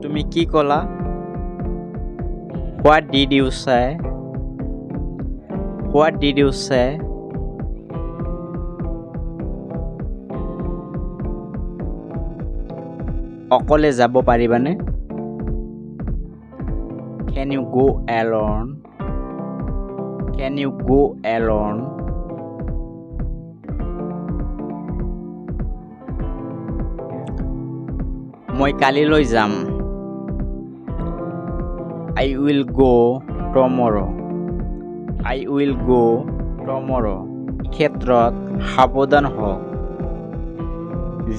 তুমি কি ক'লা? What did you say? What did you say? অকলে যাব পাৰিবানে? Can you go alone? Can you go alone? মই কালিলৈ যাম। I will go tomorrow. I will go tomorrow. ক্ষেত্ৰত সাৱধান হওক।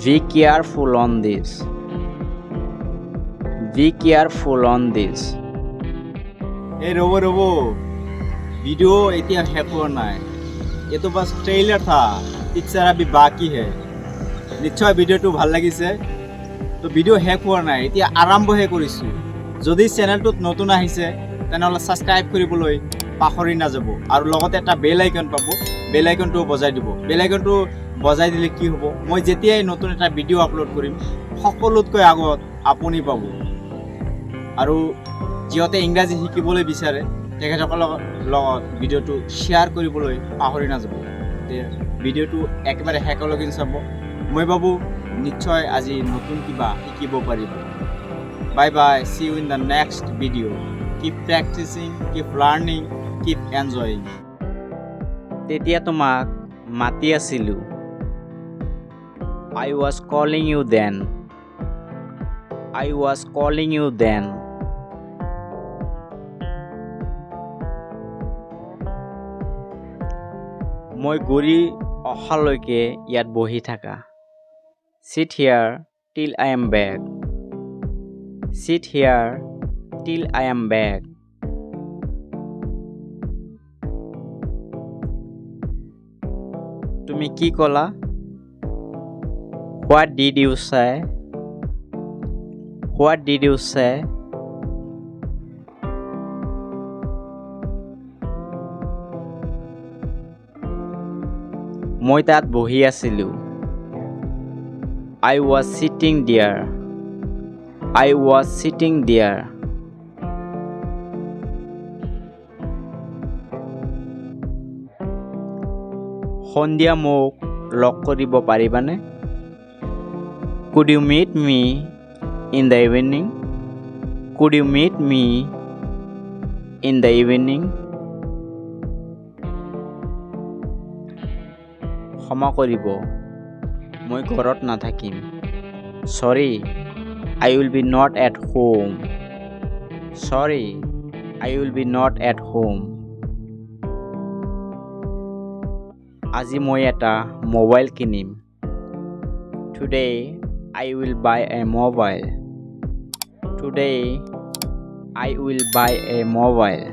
Be careful on this. Be careful on this. ए रबो वीडियो इतना हैक होना है ये तो बस ट्रेलर था पिक्चर अभी बाकी है निश्चय वीडियो तो ভাল লাগিছে তো ভিডিও হেক হোৱা নাই এতিয়া আৰম্ভহে কৰিছো যদি চেনেলটোত নতুন আহিছে তেনেহলে সাবস্ক্ৰাইব কৰিবলৈ পাহৰি নাযাব আৰু লগতে এটা বেল আইকন পাব বেল আইকনটো বজাই দিব বেল আইকনটো বজাই দিলে কি হ'ব মই যেতিয়াই নতুন এটা ভিডিও আপলোড কৰিম সকলোতকৈ আগত আপুনি পাব আৰু যিহেতু ইংৰাজী শিকিবলৈ বিচাৰে তেখেতসকলৰ লগত ভিডিওটো শ্বেয়াৰ কৰিবলৈ পাহৰি নাযাব ভিডিওটো একেবাৰে শেষলৈকে চাব মই ভাবো নিশ্চয় আজি নতুন কিবা শিকিব পাৰিব bye bye see you in the next video keep practising keep learning keep enjoying তেতিয়া তোমাক মাতি আছিলোঁ I was calling you then. I was calling you then. মই ঘূৰি অহালৈকে ইয়াত বহি থাকা Sit here till I am back. Sit here till I am back. তুমি কি ক'লা? What did you say? What did you say? মই তাত বহি আছিলোঁ I was sitting there. I was sitting there. সন্ধিয়া মোক লগ কৰিব পাৰিবানে? Could you meet me in the evening? Could you meet me in the evening? ক্ষমা কৰিব মই ঘৰত নাথাকিম Sorry, I will be not at home. Sorry, I will be not at home. আজি মই এটা মোবাইল কিনিম Today, I will buy a mobile. Today, I will buy a mobile.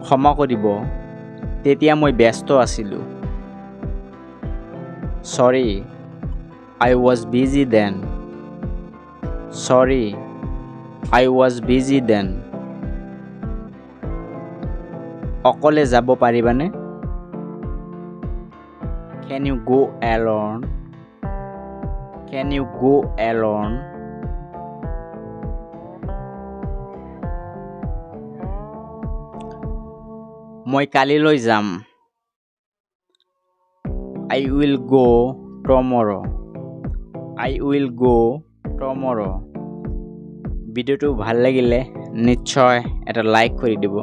ক্ষমা কৰিব তেতিয়া মই ব্যস্ত আছিলোঁ Sorry, I was busy then. Sorry, I was busy then. অকলে যাব পাৰিবানে? Can you go alone? Can you go alone? মই কালিলৈ যাম I will go tomorrow. I will go tomorrow. ভিডিওটো ভাল লাগিলে নিশ্চয় এটা লাইক কৰি দিব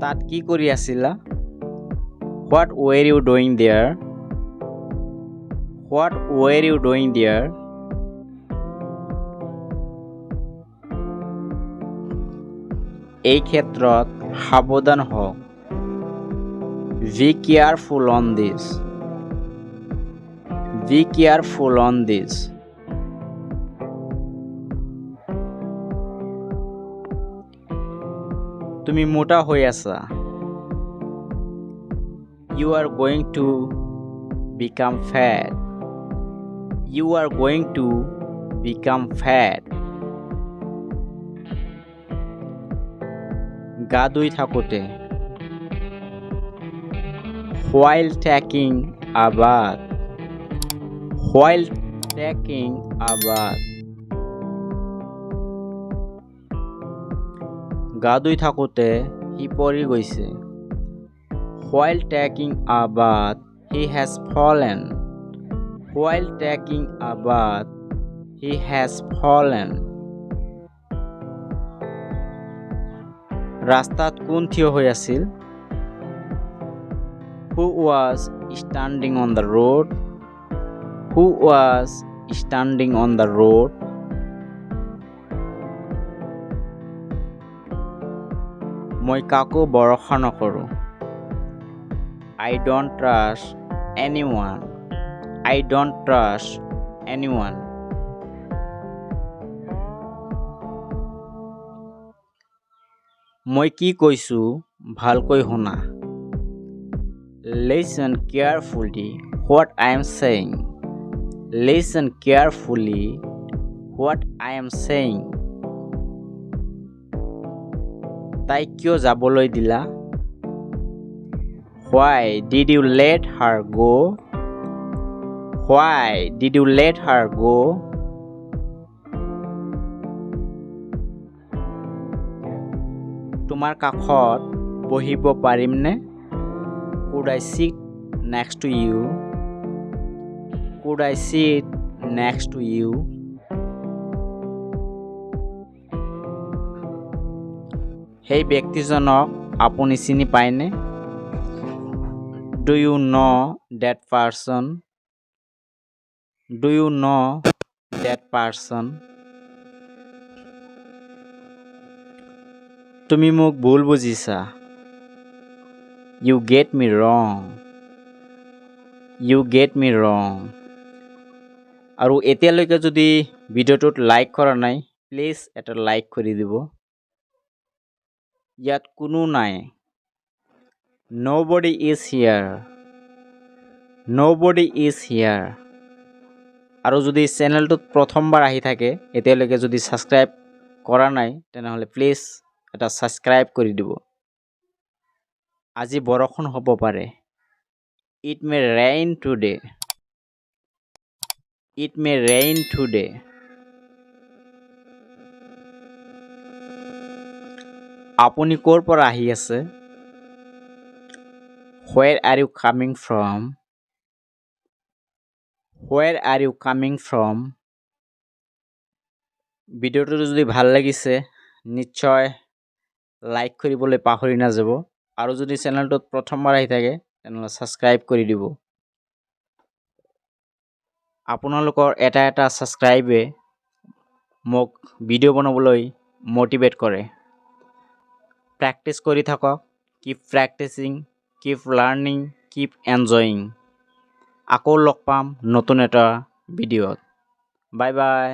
তাত কি কৰি আছিলা What were you doing there? What were you doing there? এই ক্ষেত্ৰত সাৱধান হওক Be careful on this. Be careful on this. তুমি মোটা হৈ আছা You are going to become fat. You are going to become fat. গা ধুই থাকোতে While taking a bath. while taking a bath গা ধুই থাকোঁতে সি পৰি গৈছে while taking a bath he has fallen while taking a bath he has fallen ৰাস্তাত কোন থিয় হৈ আছিল who was standing on the road who was standing on the road মই কাকো ভৰসা নকৰো I don't trust anyone I don't trust anyone মই কি কৈছো ভালকৈ শুনা Listen carefully what I am saying Listen carefully what I am saying তাই কিয় যাবলৈ দিলা Why did you let her go Why did you let her go তোমাৰ কাষত বহিব পাৰিমনে Could I sit next to you Could I sit next to you সেই ব্যক্তিজনক আপুনি চিনি পায়নে Do you know that person Do you know that person তুমি মোক ভুল বুজিছা You get me wrong You get me wrong আৰু এতিয়ালৈকে যদি ভিডিঅ'টোত লাইক কৰা নাই প্লিজ এটা লাইক কৰি দিব ইয়াত কোনো নাই Nobody is here Nobody is here আৰু যদি চেনেলটোত প্ৰথমবাৰ আহি থাকে এতিয়ালৈকে যদি সাবস্ক্ৰাইব কৰা নাই তেনেহলে প্লিজ এটা সাবস্ক্ৰাইব কৰি দিব আজি বৰষুণ হ'ব পাৰে It may rain today It may rain today আপুনি ক'ৰ পৰা আহি আছে Where are you coming from Where are you coming from ভিডিঅ'টো যদি ভাল লাগিছে নিশ্চয় লাইক কৰিবলৈ পাহৰি নাযাব আৰু যদি চেনেলটোত প্ৰথমবাৰ আহি থাকে তেনেহলে সাবস্ক্ৰাইব কৰি দিব আপোনালোকৰ এটা সাবস্ক্ৰাইবে মোক ভিডিঅ' বনাবলৈ মোটিভেট কৰে প্ৰেক্টিছ কৰি থাকক keep practising keep learning keep enjoying আকৌ লগ পাম নতুন এটা ভিডিঅ'ত বাই বাই